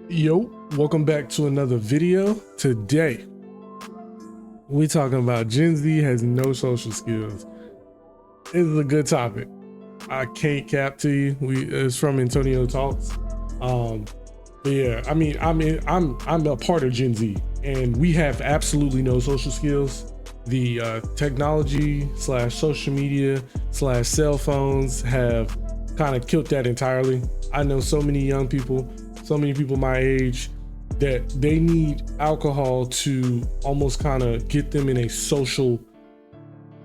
Yo, welcome back to another video. Today, we talking about Gen Z has no social skills. This is a good topic. I can't cap to you. It's from Antonio Talks. But yeah, I mean, I'm a part of Gen Z, and we have absolutely no social skills. The technology / social media / cell phones have kind of killed that entirely. I know so many young people, so many people my age, that they need alcohol to almost kind of get them in a social,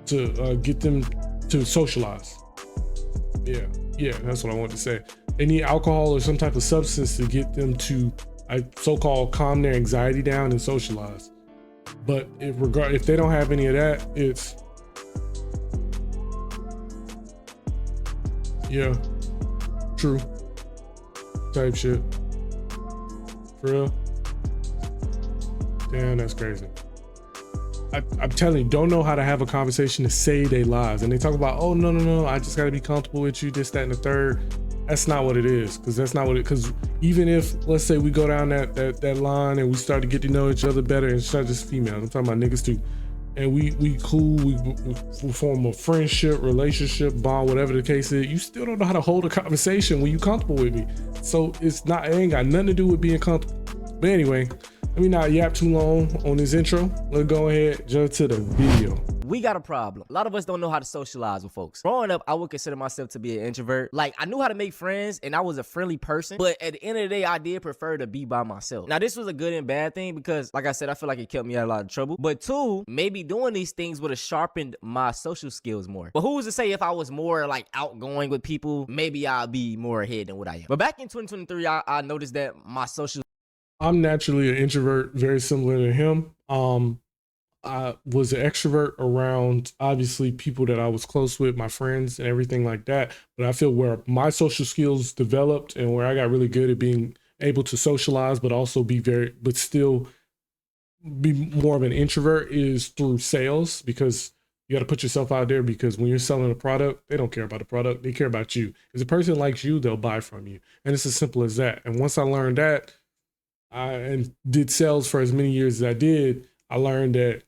to get them to socialize. Yeah, that's what I want to say. They need alcohol or some type of substance to get them to so-called calm their anxiety down and socialize. But if they don't have any of that, it's yeah, true type shit. For real? Damn, that's crazy. I'm telling you, don't know how to have a conversation to say they lies. And they talk about, oh, no, I just gotta be comfortable with you, this, that, and the third. That's not what it is, because even if, let's say we go down that line and we start to get to know each other better, and it's not just females, I'm talking about niggas too. And we cool, we form a friendship, relationship, bond, whatever the case is, you still don't know how to hold a conversation when you comfortable with me. So it ain't got nothing to do with being comfortable. But anyway, let me not yap too long on this intro. Let's go ahead, jump to the video. We got a problem. A lot of us don't know how to socialize with folks. Growing up, I would consider myself to be an introvert. Like, I knew how to make friends and I was a friendly person, but at the end of the day, I did prefer to be by myself. Now, this was a good and bad thing because, like I said, I feel like it kept me out of a lot of trouble. But two, maybe doing these things would have sharpened my social skills more. But who's to say if I was more like outgoing with people, maybe I'll be more ahead than what I am. But back in 2023, I noticed that my social... I'm naturally an introvert, very similar to him. I was an extrovert around, obviously, people that I was close with, my friends and everything like that. But I feel where my social skills developed and where I got really good at being able to socialize, but also still be more of an introvert is through sales, because you got to put yourself out there, because when you're selling a product, they don't care about the product. They care about you. If a person likes you, they'll buy from you. And it's as simple as that. And once I learned that, and did sales for as many years as I did, I learned that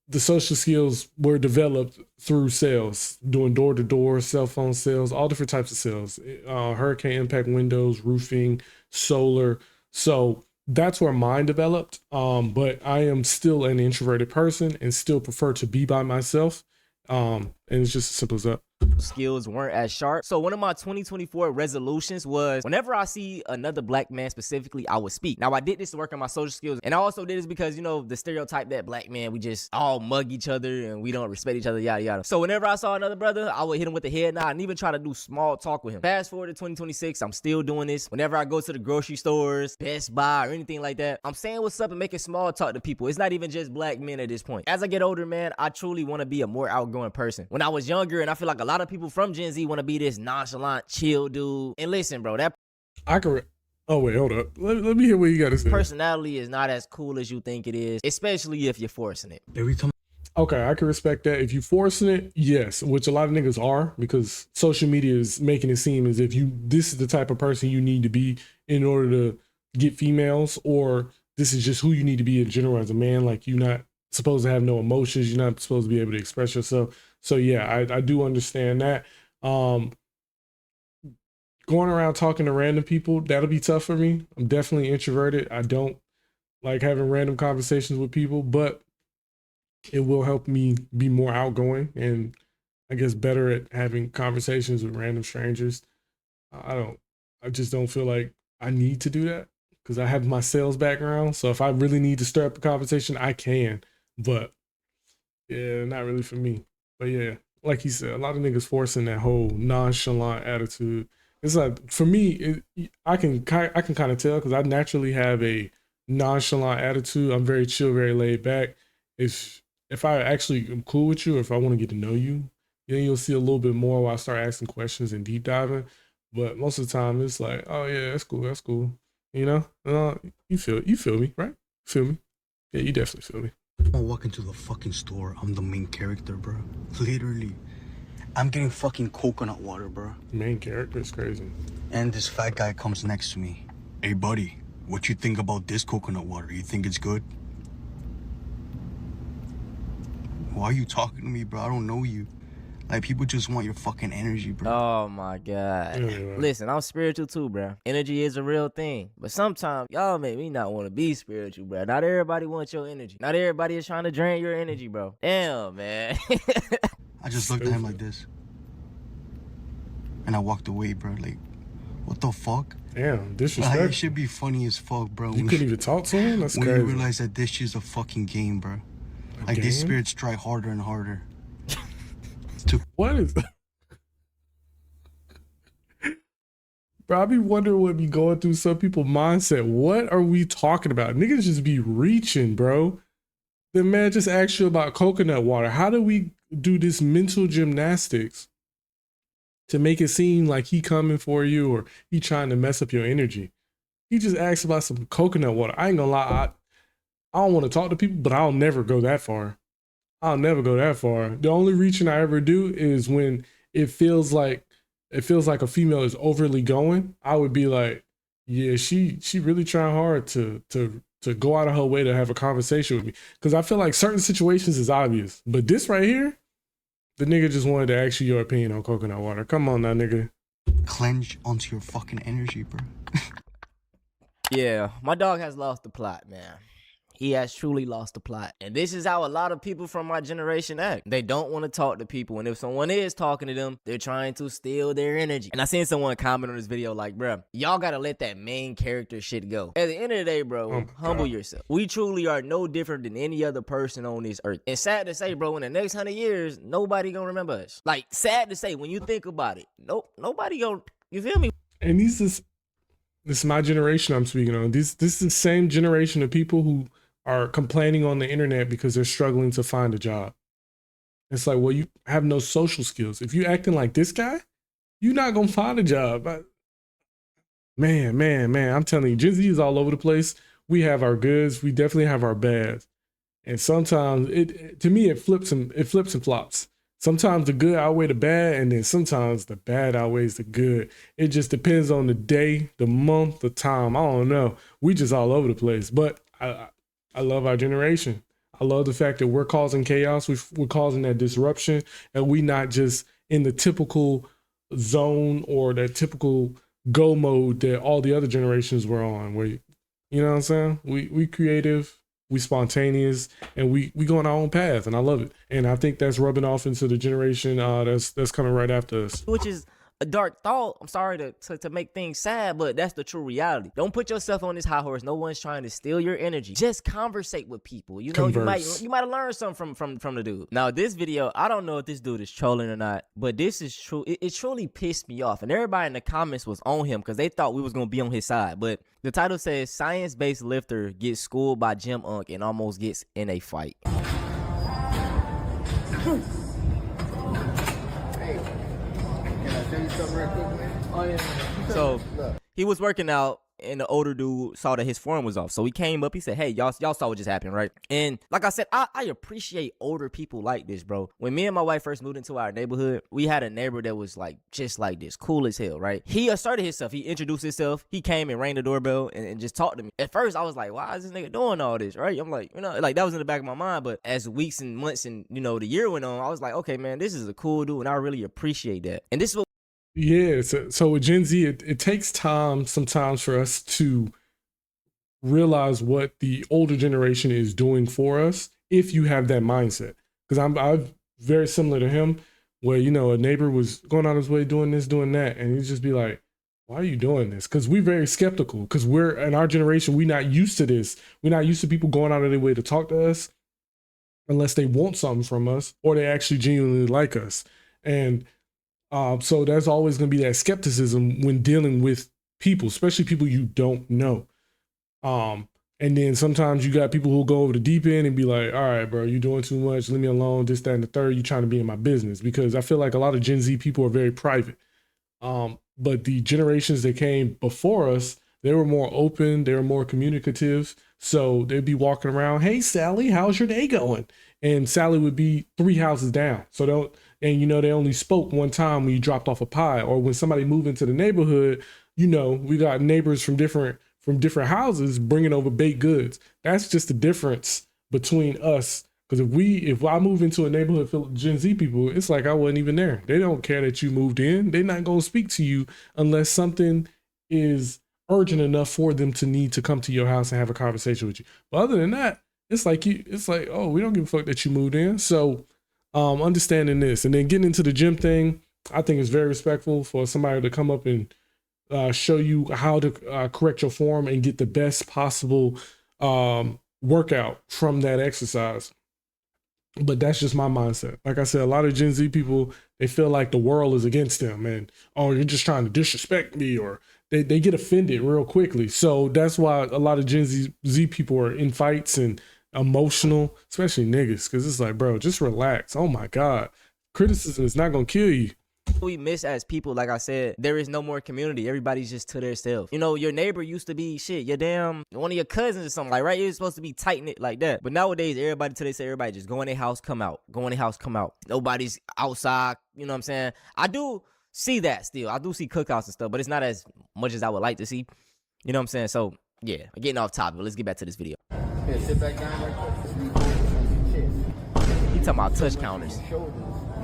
the social skills were developed through sales, doing door-to-door, cell phone sales, all different types of sales, hurricane impact windows, roofing, solar. So that's where mine developed. But I am still an introverted person and still prefer to be by myself. And it's just as simple as that. Skills weren't as sharp. So one of my 2024 resolutions was, whenever I see another black man specifically, I would speak. Now, I did this to work on my social skills, and I also did this because, you know, the stereotype that black men, we just all mug each other and we don't respect each other, yada yada. So whenever I saw another brother, I would hit him with the head nod and even try to do small talk with him. Fast forward to 2026, I'm still doing this. Whenever I go to the grocery stores, Best Buy, or anything like that, I'm saying what's up and making small talk to people. It's not even just black men at this point. As I get older, man, I truly want to be a more outgoing person. When I was younger, and I feel like a lot of people from Gen Z want to be this nonchalant, chill dude. And listen, bro, that oh wait, hold up. Let me hear what you got to say. Personality is not as cool as you think it is, especially if you're forcing it. Okay, I can respect that. If you forcing it, yes, which a lot of niggas are, because social media is making it seem as if this is the type of person you need to be in order to get females, or this is just who you need to be in general as a man. Like, you're not supposed to have no emotions. You're not supposed to be able to express yourself. So yeah, I do understand that. Going around talking to random people, that'll be tough for me. I'm definitely introverted. I don't like having random conversations with people, but it will help me be more outgoing and I guess better at having conversations with random strangers. I just don't feel like I need to do that because I have my sales background. So if I really need to stir up a conversation, I can, but yeah, not really for me. But yeah, like he said, a lot of niggas forcing that whole nonchalant attitude. It's like, for me, I can kind of tell, because I naturally have a nonchalant attitude. I'm very chill, very laid back. If I actually am cool with you, or if I want to get to know you, then you'll see a little bit more while I start asking questions and deep diving. But most of the time, it's like, oh yeah, that's cool. You know, you feel me, right? Feel me? Yeah, you definitely feel me. I walk into the fucking store, I'm the main character, bro. Literally. I'm getting fucking coconut water, bro. Main character is crazy. And this fat guy comes next to me. Hey, buddy, what you think about this coconut water? You think it's good? Why are you talking to me, bro? I don't know you. Like, people just want your fucking energy, bro. Oh my God. Yeah. Listen, I'm spiritual too, bro. Energy is a real thing. But sometimes y'all make me not want to be spiritual, bro. Not everybody wants your energy. Not everybody is trying to drain your energy, bro. Damn, man. I just looked at him like this. And I walked away, bro. Like, what the fuck? Damn, Like, disrespectful. it should be funny as fuck, bro. You couldn't even talk to him? That's when crazy. you realize that this shit's a fucking game, bro. Like, these game? spirits try harder and harder. What is Bro, I be wondering what be going through some people's mindset. What are we talking about? Niggas just be reaching, bro. The man just asked you about coconut water. How do we do this mental gymnastics to make it seem like he coming for you or he trying to mess up your energy? He just asked about some coconut water. I ain't gonna lie, I don't want to talk to people, but I'll never go that far. I'll never go that far. The only reaching I ever do is when it feels like a female is overly going. I would be like, yeah, she really trying hard to go out of her way to have a conversation with me. Because I feel like certain situations is obvious. But this right here, the nigga just wanted to ask you your opinion on coconut water. Come on now, nigga. Clench onto your fucking energy, bro. Yeah, my dog has lost the plot, man. He has truly lost the plot. And this is how a lot of people from my generation act. They don't want to talk to people. And if someone is talking to them, they're trying to steal their energy. And I seen someone comment on this video like, bruh, y'all got to let that main character shit go. At the end of the day, bro, humble yourself. We truly are no different than any other person on this earth. And sad to say, bro, in the next 100 years, nobody gonna remember us. Like, sad to say, when you think about it, nobody gonna, you feel me? And this is my generation I'm speaking on. This is the same generation of people who are complaining on the internet because they're struggling to find a job. It's like, well, you have no social skills. If you acting like this guy, you're not gonna find a job. Man, I'm telling you, Gen Z is all over the place. We have our goods, we definitely have our bads. And sometimes to me, it flips and flops. Sometimes the good outweigh the bad, and then sometimes the bad outweighs the good. It just depends on the day, the month, the time. I don't know. We just all over the place. But I love our generation. I love the fact that we're causing chaos. We're causing that disruption, and we not just in the typical zone or that typical go mode that all the other generations were on. Where, you know what I'm saying? We creative, we spontaneous, and we go on our own path, and I love it. And I think that's rubbing off into the generation that's coming right after us. Which is a dark thought. I'm sorry to make things sad, but that's the true reality. Don't put yourself on this high horse. No one's trying to steal your energy. Just conversate with people. You know, Converse. you might have learned something from the dude. Now, this video, I don't know if this dude is trolling or not, but this is true. It truly pissed me off. And everybody in the comments was on him because they thought we was gonna be on his side. But the title says, "Science-based lifter gets schooled by gym unk and almost gets in a fight." So he was working out and the older dude saw that his form was off. So he came up, he said, "Hey, y'all saw what just happened, right?" And like I said, I appreciate older people like this, bro. When me and my wife first moved into our neighborhood, we had a neighbor that was like just like this, cool as hell, right? He asserted himself, he introduced himself, he came and rang the doorbell and just talked to me. At first I was like, why is this nigga doing all this, right? I'm like, you know, like that was in the back of my mind. But as weeks and months and, you know, the year went on, I was like, okay, man, this is a cool dude and I really appreciate that. And this is what Yeah, so with Gen Z, it takes time sometimes for us to realize what the older generation is doing for us if you have that mindset. Because I'm very similar to him, where, you know, a neighbor was going on his way doing this, doing that, and he'd just be like, why are you doing this? Because we're very skeptical, because we're, in our generation, we're not used to this. We're not used to people going out of their way to talk to us unless they want something from us or they actually genuinely like us. And so there's always going to be that skepticism when dealing with people, especially people you don't know. And then sometimes you got people who go over the deep end and be like, all right, bro, you're doing too much. Leave me alone. This, that, and the third. You're trying to be in my business. Because I feel like a lot of Gen Z people are very private. But the generations that came before us, they were more open. They were more communicative. So they'd be walking around, hey, Sally, how's your day going? And Sally would be 3 houses down. So and, you know, they only spoke one time when you dropped off a pie, or when somebody moved into the neighborhood. You know, we got neighbors from different from different houses bringing over baked goods. That's just the difference between us. Because if I move into a neighborhood full of Gen Z people, it's like I wasn't even there. They don't care that you moved in. They're not going to speak to you unless something is urgent enough for them to need to come to your house and have a conversation with you. But other than that, it's like, oh, we don't give a fuck that you moved in. So understanding this and then getting into the gym thing, I think it's very respectful for somebody to come up and show you how to correct your form and get the best possible workout from that exercise. But that's just my mindset. Like I said, a lot of Gen Z people, they feel like the world is against them and, oh, you're just trying to disrespect me, or they get offended real quickly. So that's why a lot of Gen Z people are in fights and emotional, especially niggas, because it's like, bro, just relax. Oh my God. Criticism is not going to kill you. We miss as people, like I said, there is no more community. Everybody's just to themselves. You know, your neighbor used to be shit, your damn one of your cousins or something, like, right? You're supposed to be tight knit like that. But nowadays, everybody till they say everybody just go in their house, come out. Go in their house, come out. Nobody's outside. You know what I'm saying? I do see that still. I do see cookouts and stuff, but it's not as much as I would like to see. You know what I'm saying? So yeah, I'm getting off topic, but let's get back to this video. Yeah, sit back down right quick. He talking about touch counters. You're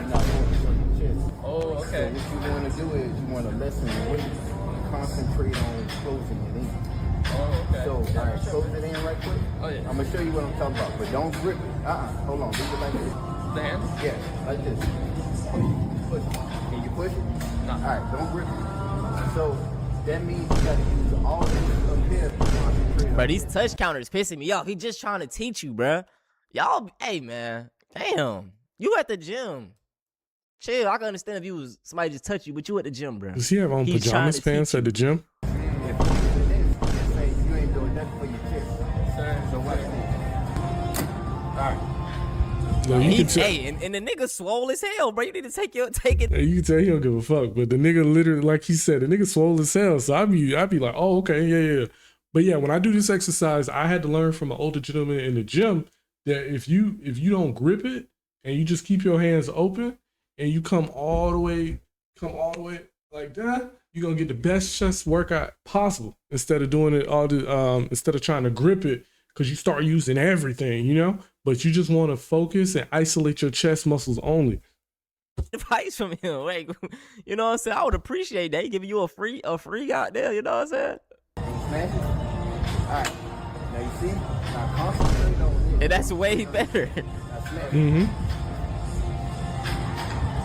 not focused on your chest. Oh, okay. So what you want to do is you want to lessen the weight and concentrate on closing it in. Oh, okay. So, all right, close it in right quick. Oh, yeah. I'm going to show you what I'm talking about, but don't grip it. Hold on, leave it like this. The hands? Yeah, like this. Push it. Can you push it? No. All right, don't grip it. So that means you got to use all this up here to concentrate. Bro, these touch counters pissing me off. He just trying to teach you, bro. Y'all, hey, man. Damn. You at the gym. Chill. I can understand if you was somebody just touch you, but you at the gym, bro. Does he have on He's pajamas pants at the gym? If you do this, say you ain't doing nothing for your chest. So watch this. All right. No, you can tell. Hey, and the nigga swole as hell, bro. You need to take it. You can tell he don't give a fuck. But the nigga literally, like he said, the nigga swole as hell. So I'd be like, oh, okay, yeah. But yeah, when I do this exercise, I had to learn from an older gentleman in the gym that if you don't grip it and you just keep your hands open and you come all the way like that, you're gonna get the best chest workout possible instead of doing it instead of trying to grip it, because you start using everything, you know? But you just want to focus and isolate your chest muscles only. Advice from him. Like, you know what I'm saying? I would appreciate that. He giving you a free out there, you know what I'm saying? Smash it. All right. Now you see? Now concentrate on this. And that's way better. Now smash it. Mm-hmm.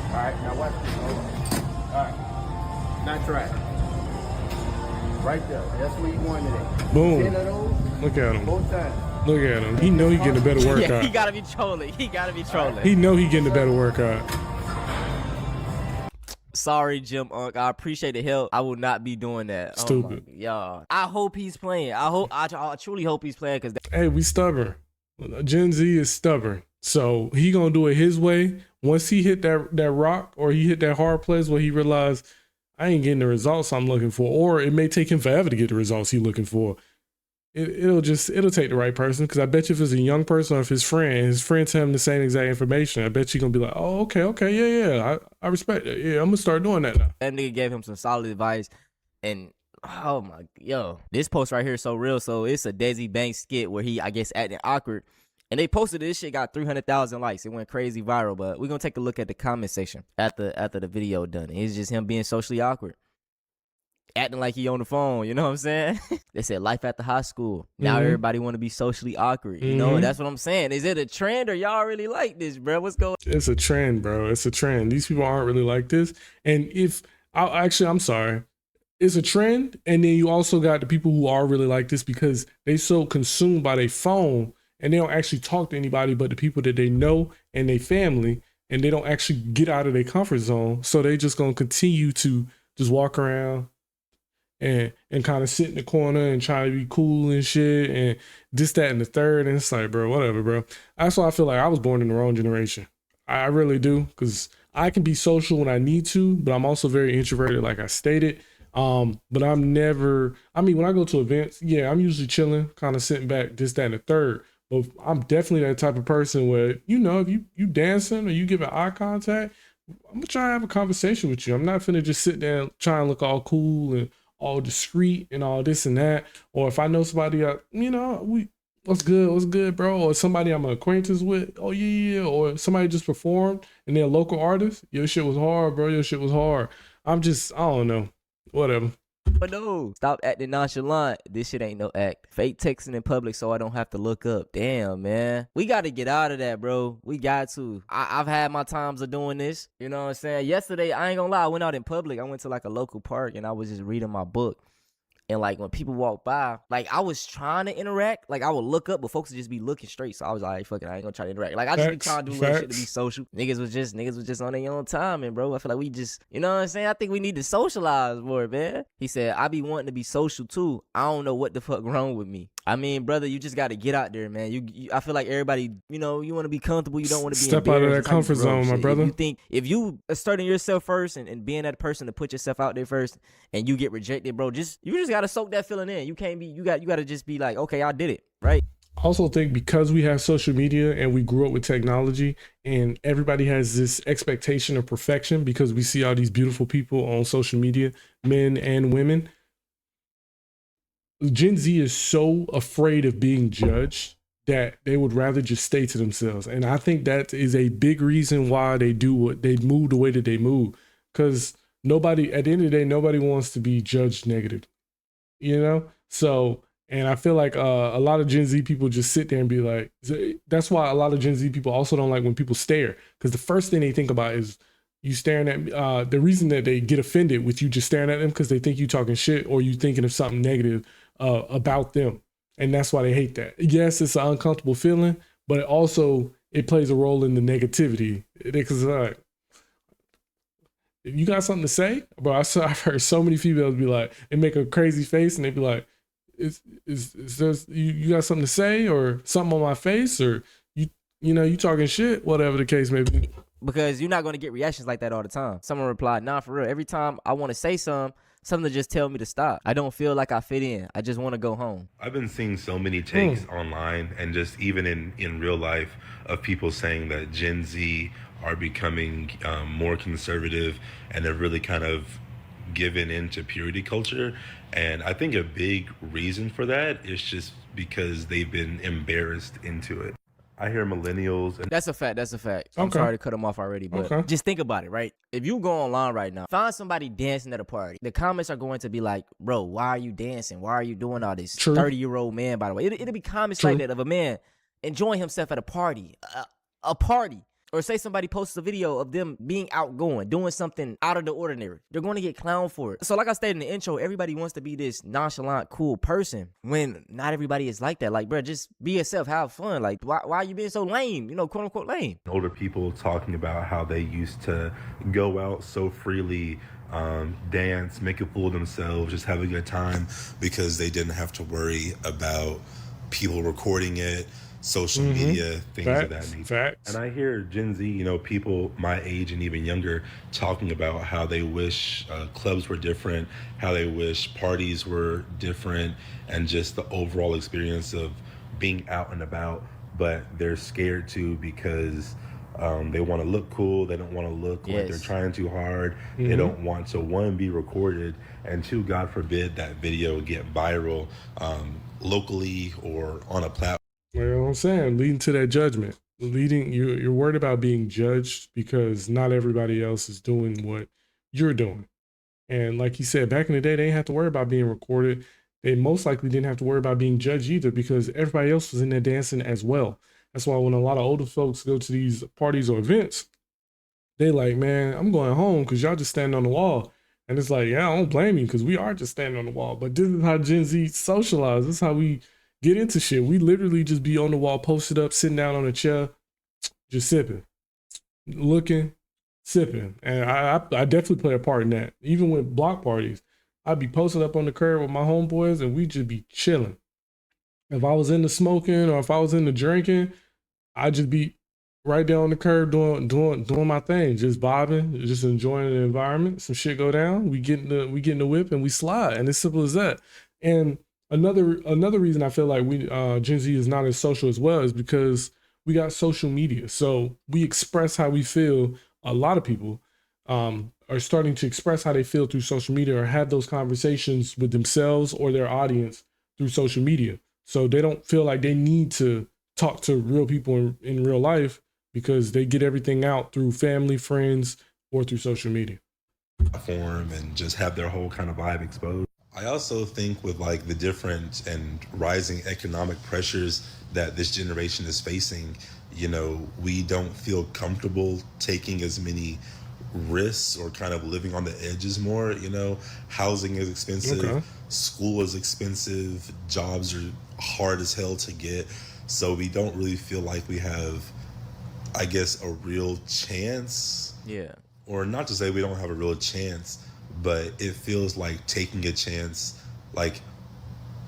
All right. Now watch this. Hold on. All right. Now try it. Right there. That's where you want it at. Boom. 10 of those. Look at him. Both times. Look at him. He know he getting a better workout. Yeah, he gotta be trolling. He know he getting a better workout. Sorry, Jim Unk. I appreciate the help. I will not be doing that. Stupid. Y'all. I hope he's playing. I truly hope he's playing, because Hey, we stubborn. Gen Z is stubborn. So he gonna do it his way. Once he hit that rock, or he hit that hard place where he realized I ain't getting the results I'm looking for, or it may take him forever to get the results he's looking for. It'll take the right person, because I bet you if it's a young person or if his friend tell him the same exact information, I bet you gonna be like, oh, okay, yeah, I respect it. Yeah, I'm gonna start doing that now. that nigga gave him some solid advice. And oh my, this post right here is so real. So it's a Desi Banks skit where he, I guess, acting awkward. And they posted this shit, got 300,000 likes. It went crazy viral. But we're gonna take a look at the comment section after the video done. It's just him being socially awkward, acting like he on the phone. You know what I'm saying? They said life after high school. Now everybody want to be socially awkward. You know, and that's what I'm saying. Is it a trend, or y'all really like this, bro? What's going? It's a trend, bro. It's a trend. These people aren't really like this. And I'm sorry. It's a trend. And then you also got the people who are really like this because they so consumed by their phone and they don't actually talk to anybody but the people that they know and their family, and they don't actually get out of their comfort zone. So they just gonna continue to just walk around and kind of sit in the corner and try to be cool and shit and this, that, and the third. And it's like, bro, whatever, bro. That's why I feel like I was born in the wrong generation. I really do, because I can be social when I need to, but I'm also very introverted, like I stated. But I'm never, when I go to events, yeah, I'm usually chilling, kind of sitting back, this, that, and the third. But I'm definitely that type of person where, you know, if you dancing or you giving eye contact, I'm gonna try to have a conversation with you. I'm not finna just sit there and try and look all cool and all discreet and all this and that. Or if I know somebody, what's good, bro? Or somebody I'm an acquaintance with, oh yeah. Or somebody just performed and they're a local artist, your shit was hard, bro. Your shit was hard. I don't know, whatever. But no, stop acting nonchalant. This shit ain't no act. Fake texting in public so I don't have to look up. Damn, man. We got to get out of that, bro. We got to. I've had my times of doing this. You know what I'm saying? Yesterday, I ain't gonna lie, I went out in public. I went to like a local park and I was just reading my book. And like when people walk by, like I was trying to interact, like I would look up, but folks would just be looking straight. So I was like, fuck it, I ain't gonna try to interact. Like I just be trying to do little shit to be social. Niggas was just on their own time, and bro, I feel like we just, you know what I'm saying? I think we need to socialize more, man. He said, I be wanting to be social too. I don't know what the fuck wrong with me. I mean, brother, you just got to get out there, man. I feel like everybody, you want to be comfortable. You don't want to be step out of that comfort zone, my brother. If you asserting yourself first and being that person to put yourself out there first, and you get rejected, bro, you just got to soak that feeling in. You can't be, you got to just be like, okay, I did it, right? I also think because we have social media and we grew up with technology and everybody has this expectation of perfection because we see all these beautiful people on social media, men and women. Gen Z is so afraid of being judged that they would rather just stay to themselves. And I think that is a big reason why they move the way that they move. Because at the end of the day, nobody wants to be judged negative, So, and I feel like a lot of Gen Z people just sit there and be like, that's why a lot of Gen Z people also don't like when people stare. Because the first thing they think about is you staring at me. The reason that they get offended with you just staring at them because they think you talking shit or you thinking of something negative about them. And that's why they hate that. Yes, it's an uncomfortable feeling, but it plays a role in the negativity. Because like, if you got something to say, bro, I've heard so many females be like, they make a crazy face and they be like, is you got something to say or something on my face or you talking shit, whatever the case may be. Because you're not going to get reactions like that all the time. Someone replied, nah, for real. Every time I want to say something to just tell me to stop. I don't feel like I fit in. I just want to go home. I've been seeing so many takes online and just even in real life of people saying that Gen Z are becoming more conservative and they're really kind of given into purity culture. And I think a big reason for that is just because they've been embarrassed into it. I hear millennials. That's a fact. I'm sorry to cut them off already, but just think about it, right? If you go online right now, find somebody dancing at a party. The comments are going to be like, bro, why are you dancing? Why are you doing all this? True. 30-year-old man, by the way. It'll be comments like that of a man enjoying himself at a party. A party. Or say somebody posts a video of them being outgoing, doing something out of the ordinary. They're going to get clowned for it. So like I stated in the intro, everybody wants to be this nonchalant, cool person when not everybody is like that. Like, bro, just be yourself, have fun. Like, why are you being so lame? Quote unquote lame. Older people talking about how they used to go out so freely, dance, make a fool of themselves, just have a good time because they didn't have to worry about people recording it, social media, things of that nature. Facts. And I hear Gen Z, people my age and even younger talking about how they wish clubs were different, how they wish parties were different, and just the overall experience of being out and about. But they're scared to because they want to look cool. They don't want to look like they're trying too hard. They don't want to, one, be recorded, and two, God forbid that video get viral locally or on a platform. You know what I'm saying? Leading to that judgment. You're worried about being judged because not everybody else is doing what you're doing. And like you said, back in the day, they didn't have to worry about being recorded. They most likely didn't have to worry about being judged either because everybody else was in there dancing as well. That's why when a lot of older folks go to these parties or events, they like, man, I'm going home because y'all just standing on the wall. And it's like, yeah, I don't blame you because we are just standing on the wall. But this is how Gen Z socialize. This is how we get into shit. We literally just be on the wall, posted up, sitting down on a chair, just sipping, looking, sipping. And I definitely play a part in that. Even with block parties, I'd be posted up on the curb with my homeboys and we just be chilling. If I was into smoking or if I was into drinking, I'd just be right there on the curb doing my thing, just vibing, just enjoying the environment. Some shit go down, we get in the whip and we slide. And it's simple as that. And Another reason I feel like Gen Z is not as social as well is because we got social media. So we express how we feel. A lot of people are starting to express how they feel through social media or have those conversations with themselves or their audience through social media. So they don't feel like they need to talk to real people in real life because they get everything out through family, friends, or through social media. Form and just have their whole kind of vibe exposed. I also think with like the different and rising economic pressures that this generation is facing, you know, we don't feel comfortable taking as many risks or kind of living on the edges more. You know, housing is expensive, Okay. school is expensive, jobs are hard as hell to get. So we don't really feel like we have, I guess, a real chance. Yeah. Or not to say we don't have a real chance, but it feels like taking a chance, like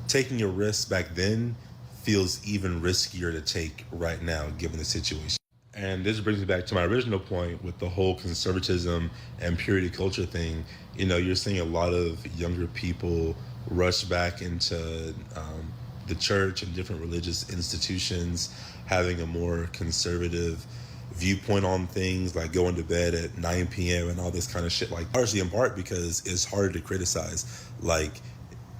taking a risk back then feels even riskier to take right now given the situation. And this brings me back to my original point with the whole conservatism and purity culture thing. You know, you're seeing a lot of younger people rush back into the church and different religious institutions, having a more conservative viewpoint on things, like going to bed at 9 p.m. and all this kind of shit. Like, partially in part because it's harder to criticize. Like,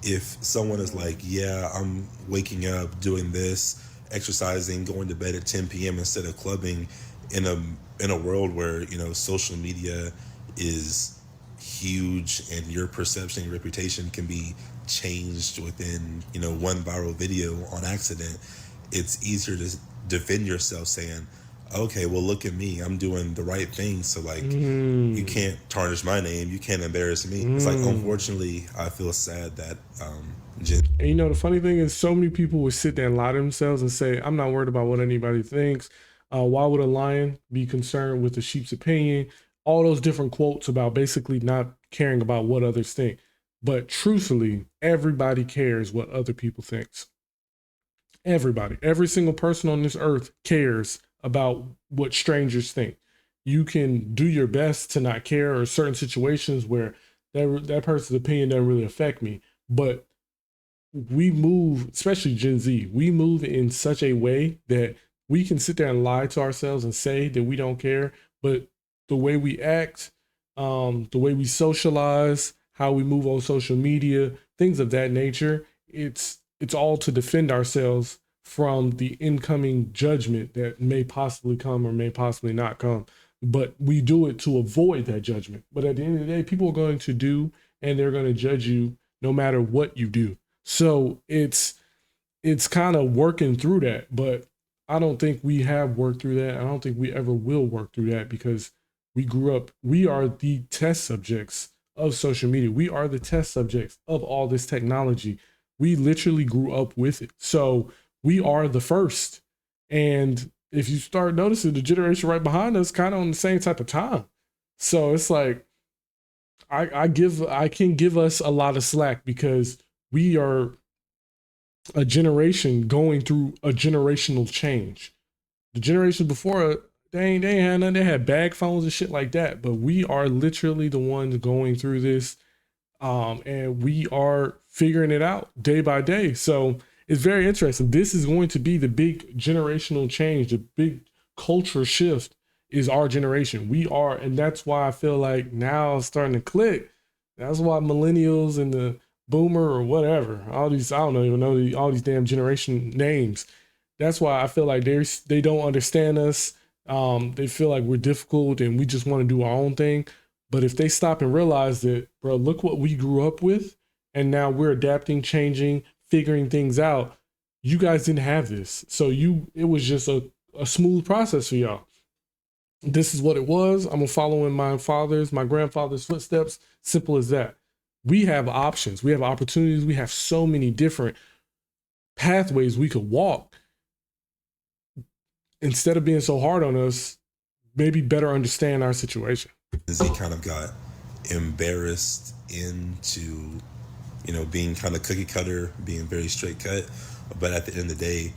if someone is like, yeah, I'm waking up, doing this, exercising, going to bed at 10 p.m. instead of clubbing, in a world where, you know, social media is huge and your perception and reputation can be changed within, you know, one viral video on accident, it's easier to defend yourself saying, okay, well, look at me, I'm doing the right thing, so like you can't tarnish my name, you can't embarrass me. It's like, unfortunately, I feel sad that And you know, the funny thing is, so many people would sit there and lie to themselves and say, I'm not worried about what anybody thinks. Why would a lion be concerned with the sheep's opinion? All those different quotes about basically not caring about what others think. But truthfully, everybody cares what other people think. Everybody, every single person on this earth cares about what strangers think. You can do your best to not care, or certain situations where that person's opinion doesn't really affect me. But we move, especially Gen Z, we move in such a way that we can sit there and lie to ourselves and say that we don't care. But the way we act, the way we socialize, how we move on social media, things of that nature, it's all to defend ourselves from the incoming judgment that may possibly come or may possibly not come. But we do it to avoid that judgment. But at the end of the day, people are going to do, and they're going to judge you no matter what you do. So it's kind of working through that, but I don't think we have worked through that. I don't think we ever will work through that because we grew up, we are the test subjects of social media. We are the test subjects of all this technology. We literally grew up with it. So we are the first. And if you start noticing, the generation right behind us kind of on the same type of time. So it's like, I can give us a lot of slack because we are a generation going through a generational change. The generations before, they ain't had nothing. They had bag phones and shit like that. But we are literally the ones going through this, and we are figuring it out day by day. So it's very interesting. This is going to be the big generational change, the big culture shift is our generation. We are, and that's why I feel like now it's starting to click. That's why millennials and the boomer or whatever, all these, I don't even know all these damn generation names. That's why I feel like they don't understand us. They feel like we're difficult and we just want to do our own thing. But if they stop and realize that, bro, look what we grew up with, and now we're adapting, changing, figuring things out. You guys didn't have this. So it was just a smooth process for y'all. This is what it was. I'm gonna follow in my grandfather's footsteps. Simple as that. We have options. We have opportunities. We have so many different pathways we could walk. Instead of being so hard on us, maybe better understand our situation. Z kind of got embarrassed into, you know, being kind of cookie cutter, being very straight cut. But at the end of the day,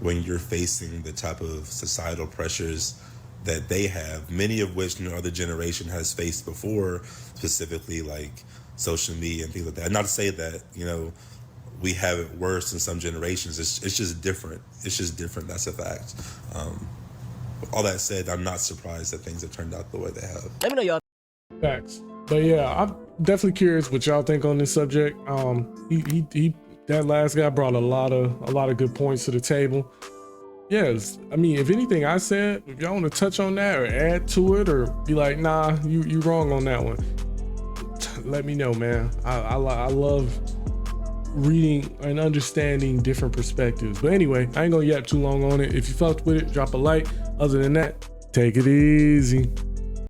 when you're facing the type of societal pressures that they have, many of which no other generation has faced before, specifically like social media and things like that. Not to say that, you know, we have it worse in some generations. It's just different. It's just different. That's a fact. All that said, I'm not surprised that things have turned out the way they have. Let me know y'all Facts. But yeah, I'm definitely curious what y'all think on this subject. He that last guy brought a lot of good points to the table. Yes, I mean, if anything I said, if y'all want to touch on that or add to it or be like, nah, you wrong on that one, let me know, man. I love reading and understanding different perspectives. But anyway, I ain't gonna yap too long on it. If you fucked with it, drop a like. Other than that, take it easy.